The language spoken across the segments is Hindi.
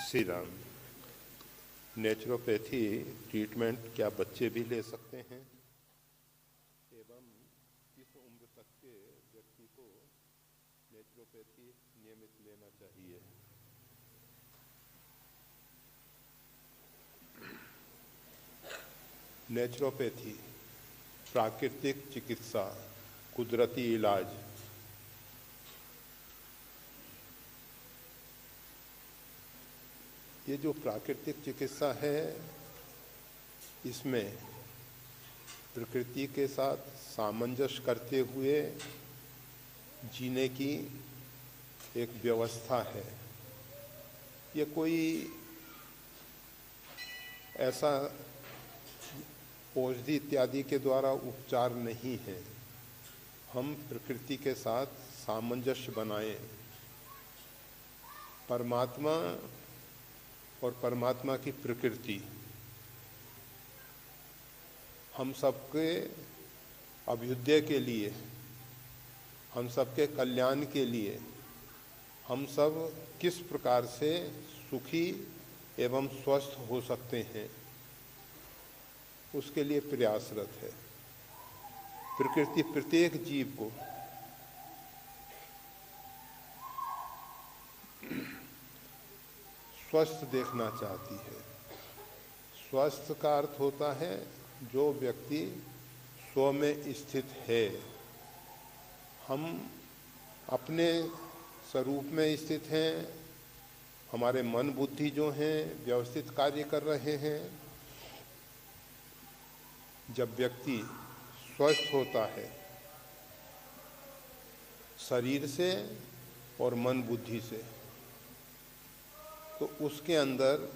श्री राम। नेचुरोपैथी ट्रीटमेंट क्या बच्चे भी ले सकते हैं एवं किस उम्र तक के व्यक्ति को नेचुरोपैथी नियमित लेना चाहिए? नेचुरोपैथी प्राकृतिक चिकित्सा, कुदरती इलाज। ये जो प्राकृतिक चिकित्सा है, इसमें प्रकृति के साथ सामंजस्य करते हुए जीने की एक व्यवस्था है। ये कोई ऐसा औषधि इत्यादि के द्वारा उपचार नहीं है। हम प्रकृति के साथ सामंजस्य बनाएं। परमात्मा और परमात्मा की प्रकृति हम सबके अभ्युदय के लिए, हम सबके कल्याण के लिए, हम सब किस प्रकार से सुखी एवं स्वस्थ हो सकते हैं, उसके लिए प्रयासरत है। प्रकृति प्रत्येक जीव को स्वस्थ देखना चाहती है। स्वस्थ का अर्थ होता है जो व्यक्ति स्व में स्थित है। हम अपने स्वरूप में स्थित हैं, हमारे मन बुद्धि जो हैं व्यवस्थित कार्य कर रहे हैं। जब व्यक्ति स्वस्थ होता है शरीर से और मन बुद्धि से, तो उसके अंदर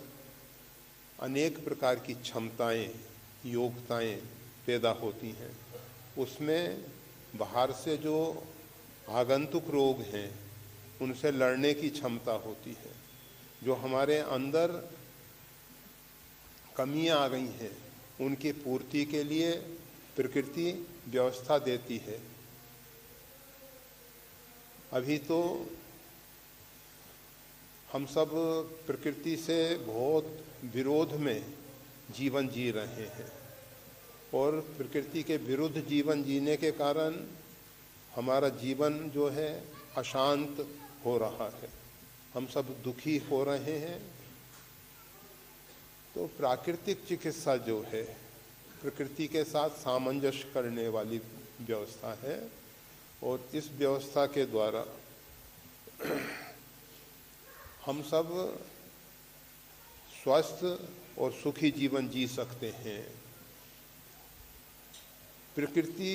अनेक प्रकार की क्षमताएं, योग्यताएं पैदा होती हैं। उसमें बाहर से जो आगंतुक रोग हैं उनसे लड़ने की क्षमता होती है। जो हमारे अंदर कमियां आ गई हैं उनकी पूर्ति के लिए प्रकृति व्यवस्था देती है। अभी तो हम सब प्रकृति से बहुत विरोध में जीवन जी रहे हैं और प्रकृति के विरुद्ध जीवन जीने के कारण हमारा जीवन जो है अशांत हो रहा है। हम सब दुखी हो रहे हैं। तो प्राकृतिक चिकित्सा जो है प्रकृति के साथ सामंजस्य करने वाली व्यवस्था है और इस व्यवस्था के द्वारा हम सब स्वस्थ और सुखी जीवन जी सकते हैं। प्रकृति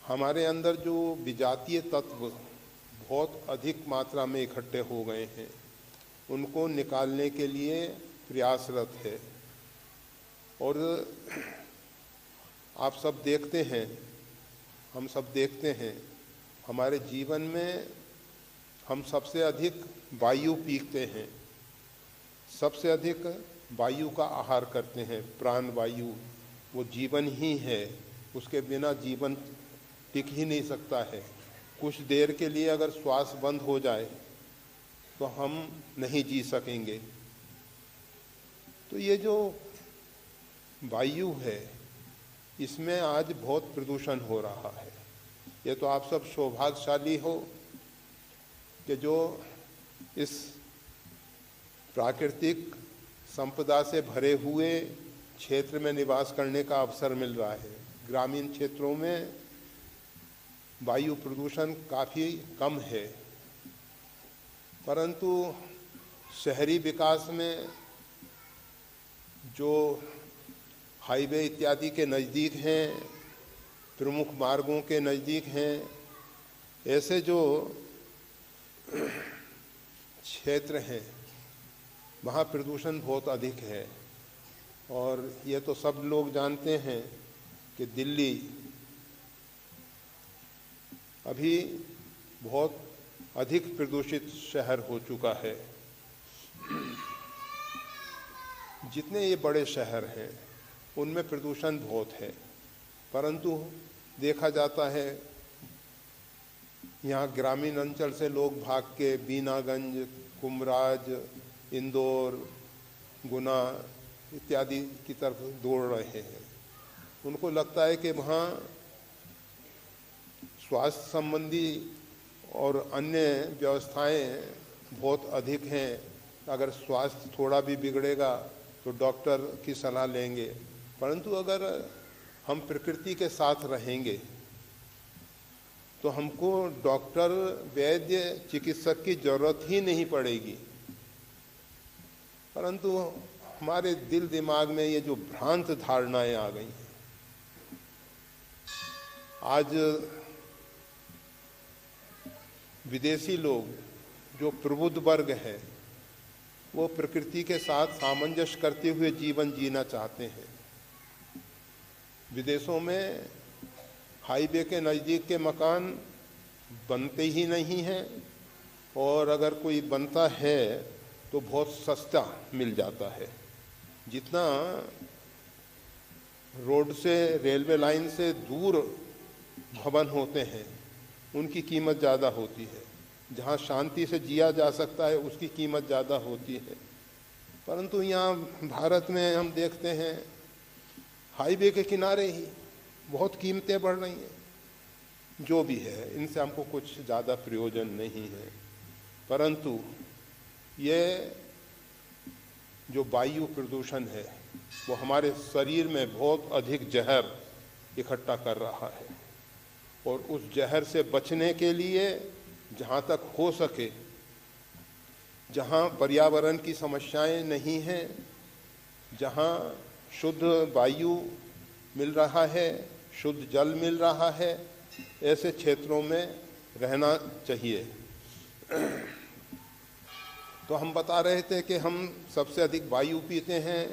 हमारे अंदर जो विजातीय तत्व बहुत अधिक मात्रा में इकट्ठे हो गए हैं उनको निकालने के लिए प्रयासरत है। और आप सब देखते हैं, हम सब देखते हैं, हमारे जीवन में हम सबसे अधिक वायु पीते हैं, सबसे अधिक वायु का आहार करते हैं। प्राण वायु वो जीवन ही है, उसके बिना जीवन टिक ही नहीं सकता है। कुछ देर के लिए अगर श्वास बंद हो जाए तो हम नहीं जी सकेंगे। तो ये जो वायु है इसमें आज बहुत प्रदूषण हो रहा है। ये तो आप सब सौभाग्यशाली हो कि जो इस प्राकृतिक संपदा से भरे हुए क्षेत्र में निवास करने का अवसर मिल रहा है। ग्रामीण क्षेत्रों में वायु प्रदूषण काफ़ी कम है, परंतु शहरी विकास में जो हाईवे इत्यादि के नज़दीक हैं, प्रमुख मार्गों के नज़दीक हैं, ऐसे जो क्षेत्र हैं वहाँ प्रदूषण बहुत अधिक है। और ये तो सब लोग जानते हैं कि दिल्ली अभी बहुत अधिक प्रदूषित शहर हो चुका है। जितने ये बड़े शहर हैं उनमें प्रदूषण बहुत है, परंतु देखा जाता है यहाँ ग्रामीण अंचल से लोग भाग के बीनागंज, कुमराज, इंदौर, गुना इत्यादि की तरफ दौड़ रहे हैं। उनको लगता है कि वहाँ स्वास्थ्य संबंधी और अन्य व्यवस्थाएं बहुत अधिक हैं। अगर स्वास्थ्य थोड़ा भी बिगड़ेगा तो डॉक्टर की सलाह लेंगे, परंतु अगर हम प्रकृति के साथ रहेंगे तो हमको डॉक्टर, वैद्य, चिकित्सक की जरूरत ही नहीं पड़ेगी। परंतु हमारे दिल दिमाग में ये जो भ्रांत धारणाएं आ गई हैं, आज विदेशी लोग जो प्रबुद्ध वर्ग है वो प्रकृति के साथ सामंजस्य करते हुए जीवन जीना चाहते हैं। विदेशों में हाईवे के नज़दीक के मकान बनते ही नहीं हैं, और अगर कोई बनता है तो बहुत सस्ता मिल जाता है। जितना रोड से, रेलवे लाइन से दूर भवन होते हैं उनकी कीमत ज़्यादा होती है। जहाँ शांति से जिया जा सकता है उसकी कीमत ज़्यादा होती है। परंतु यहाँ भारत में हम देखते हैं हाईवे के किनारे ही बहुत कीमतें बढ़ रही हैं। जो भी है, इनसे हमको कुछ ज़्यादा प्रयोजन नहीं है, परंतु ये जो वायु प्रदूषण है वो हमारे शरीर में बहुत अधिक जहर इकट्ठा कर रहा है, और उस जहर से बचने के लिए जहाँ तक हो सके, जहाँ पर्यावरण की समस्याएं नहीं हैं, जहाँ शुद्ध वायु मिल रहा है, शुद्ध जल मिल रहा है, ऐसे क्षेत्रों में रहना चाहिए। तो हम बता रहे थे कि हम सबसे अधिक वायु पीते हैं,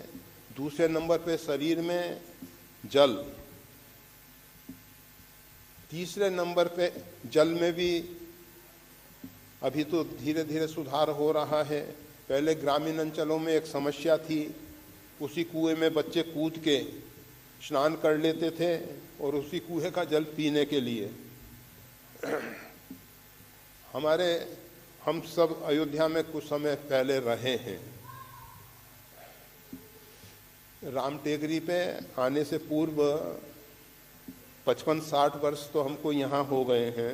दूसरे नंबर पे शरीर में जल, तीसरे नंबर पे जल में भी अभी तो धीरे धीरे सुधार हो रहा है। पहले ग्रामीण अंचलों में एक समस्या थी, उसी कुएं में बच्चे कूद के स्नान कर लेते थे और उसी कुएं का जल पीने के लिए। हम सब अयोध्या में कुछ समय पहले रहे हैं। राम टेकरी पे आने से पूर्व 55-60 वर्ष तो हमको यहाँ हो गए हैं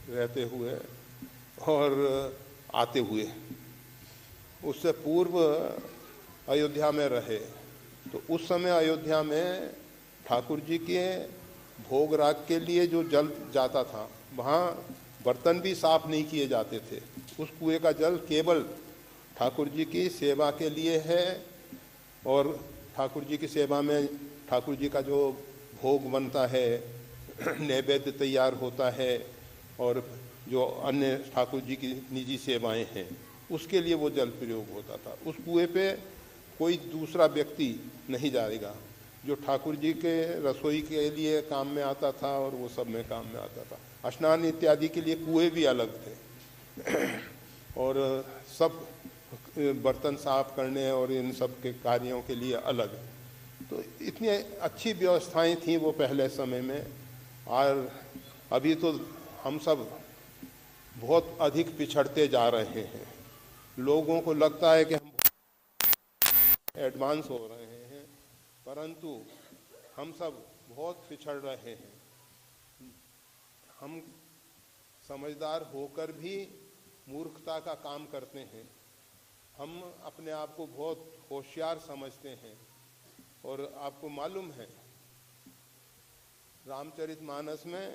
रहते हुए और आते हुए। उससे पूर्व अयोध्या में रहे तो उस समय अयोध्या में ठाकुर जी के भोग राग के लिए जो जल जाता था, वहाँ बर्तन भी साफ नहीं किए जाते थे। उस कुएं का जल केवल ठाकुर जी की सेवा के लिए है, और ठाकुर जी की सेवा में ठाकुर जी का जो भोग बनता है, नैवेद्य तैयार होता है, और जो अन्य ठाकुर जी की निजी सेवाएं हैं उसके लिए वो जल प्रयोग होता था। उस कुएं पे कोई दूसरा व्यक्ति नहीं जाएगा। जो ठाकुर जी के रसोई के लिए काम में आता था और वो सब में काम में आता था। स्नान इत्यादि के लिए कुएं भी अलग थे और सब बर्तन साफ करने और इन सब के कार्यों के लिए अलग। तो इतनी अच्छी व्यवस्थाएं थी वो पहले समय में, और अभी तो हम सब बहुत अधिक पिछड़ते जा रहे हैं। लोगों को लगता है कि हम एडवांस हो रहे हैं, परंतु हम सब बहुत पिछड़ रहे हैं। हम समझदार होकर भी मूर्खता का काम करते हैं। हम अपने आप को बहुत होशियार समझते हैं, और आपको मालूम है रामचरितमानस में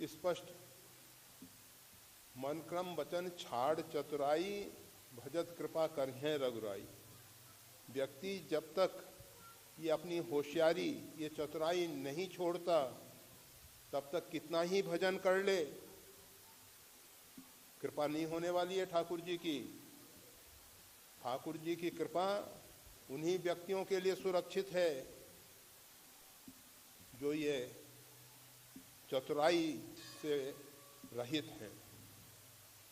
स्पष्ट मन क्रम वचन छाड़ चतुराई भजत कृपा करहें रघुराई। व्यक्ति जब तक ये अपनी होशियारी, ये चतुराई नहीं छोड़ता, तब तक कितना ही भजन कर ले, कृपा नहीं होने वाली है ठाकुर जी की। ठाकुर जी की कृपा उन्हीं व्यक्तियों के लिए सुरक्षित है जो ये चतुराई से रहित हैं।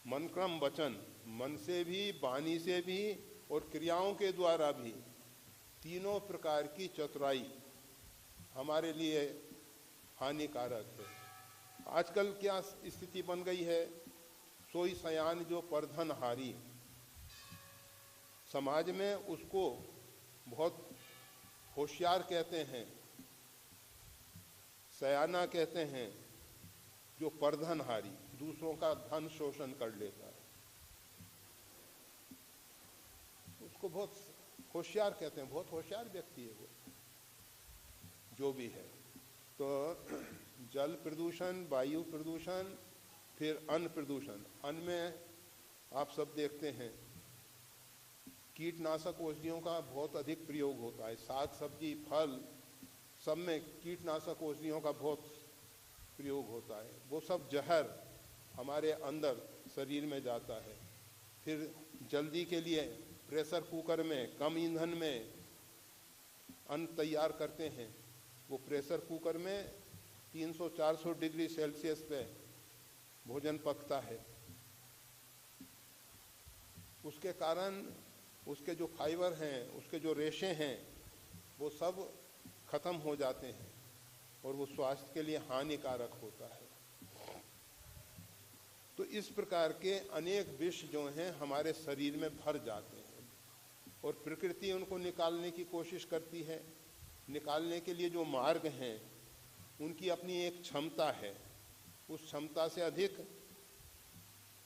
मन क्रम वचन, मन से भी, वाणी से भी और क्रियाओं के द्वारा भी, तीनों प्रकार की चतुराई हमारे लिए हानिकारक है। आजकल क्या स्थिति बन गई है, सोई सयान जो परधन हारी, समाज में उसको बहुत होशियार कहते हैं, सयाना कहते हैं, जो परधन हारी, दूसरों का धन शोषण कर लेता है, उसको बहुत होशियार कहते हैं। बहुत होशियार व्यक्ति है वो, जो भी है। तो जल प्रदूषण, वायु प्रदूषण, फिर अन्न प्रदूषण। अन्न में आप सब देखते हैं कीटनाशक औषधियों का बहुत अधिक प्रयोग होता है। साग सब्जी फल सब में कीटनाशक औषधियों का बहुत प्रयोग होता है। वो सब जहर हमारे अंदर शरीर में जाता है। फिर जल्दी के लिए प्रेशर कुकर में कम ईंधन में अन्न तैयार करते हैं। वो प्रेशर कुकर में 300-400 डिग्री सेल्सियस पे भोजन पकता है। उसके कारण उसके जो फाइबर हैं, उसके जो रेशे हैं, वो सब खत्म हो जाते हैं और वो स्वास्थ्य के लिए हानिकारक होता है। तो इस प्रकार के अनेक विष जो हैं हमारे शरीर में भर जाते हैं और प्रकृति उनको निकालने की कोशिश करती है। निकालने के लिए जो मार्ग हैं उनकी अपनी एक क्षमता है। उस क्षमता से अधिक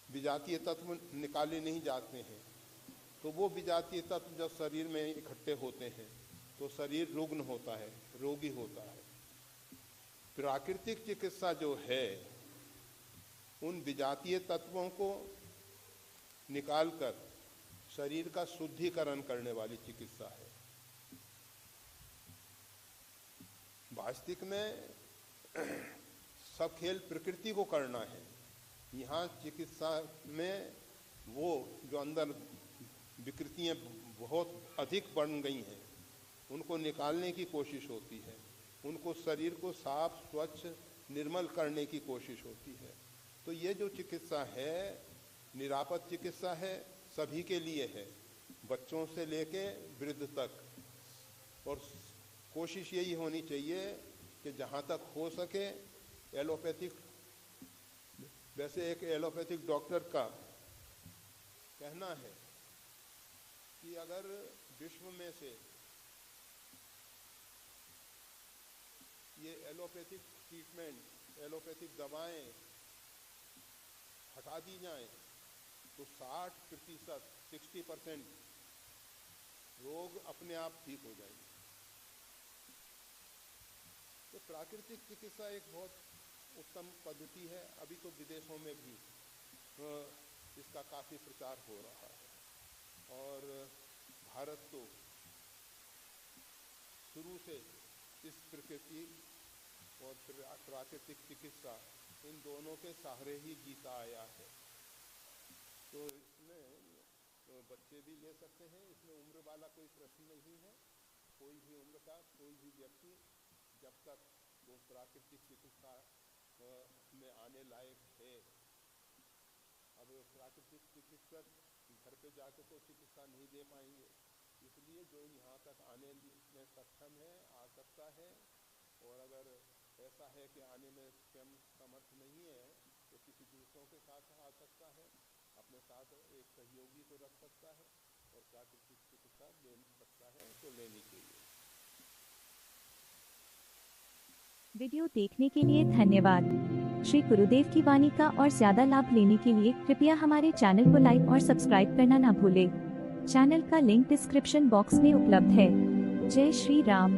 विजातीय तत्व निकाले नहीं जाते हैं। तो वो विजातीय तत्व जब शरीर में इकट्ठे होते हैं तो शरीर रुग्ण होता है, रोगी होता है। प्राकृतिक चिकित्सा जो है उन विजातीय तत्वों को निकालकर शरीर का शुद्धिकरण करने वाली चिकित्सा है। वास्तविक में सब खेल प्रकृति को करना है। यहाँ चिकित्सा में वो जो अंदर विकृतियाँ बहुत अधिक बढ़ गई हैं उनको निकालने की कोशिश होती है। उनको शरीर को साफ स्वच्छ निर्मल करने की कोशिश होती है। तो ये जो चिकित्सा है निरापद चिकित्सा है, सभी के लिए है, बच्चों से लेके वृद्ध तक। और कोशिश यही होनी चाहिए कि जहाँ तक हो सके एलोपैथिक, वैसे एक एलोपैथिक डॉक्टर का कहना है कि अगर विश्व में से ये एलोपैथिक ट्रीटमेंट, एलोपैथिक दवाएं हटा दी जाएं तो 60%, 60% रोग अपने आप ठीक हो जाएंगे। तो प्राकृतिक चिकित्सा एक बहुत उत्तम पद्धति है। अभी तो विदेशों में भी इसका काफ़ी प्रचार हो रहा है और भारत तो शुरू से इस प्रकृति और प्राकृतिक चिकित्सा इन दोनों के सहारे ही जीता आया है। तो इसमें बच्चे भी ले सकते हैं, इसमें उम्र वाला कोई प्रश्न नहीं है। कोई भी उम्र का कोई भी व्यक्ति जब तक वो प्राकृतिक चिकित्सा में आने लायक है। अब प्राकृतिक चिकित्सक घर पे जाके तो चिकित्सा नहीं दे पाएंगे, इसलिए जो यहाँ तक आने में सक्षम है आ सकता है। और अगर ऐसा है कि आने में स्वयं समर्थ नहीं है तो किसी दूसरों के साथ आ सकता है, अपने साथ एक सहयोगी को रख सकता है और प्राकृतिक चिकित्सा ले सकता है तो लेनी चाहिए। वीडियो देखने के लिए धन्यवाद। श्री गुरुदेव की वाणी का और ज्यादा लाभ लेने के लिए कृपया हमारे चैनल को लाइक और सब्सक्राइब करना ना भूलें। चैनल का लिंक डिस्क्रिप्शन बॉक्स में उपलब्ध है। जय श्री राम।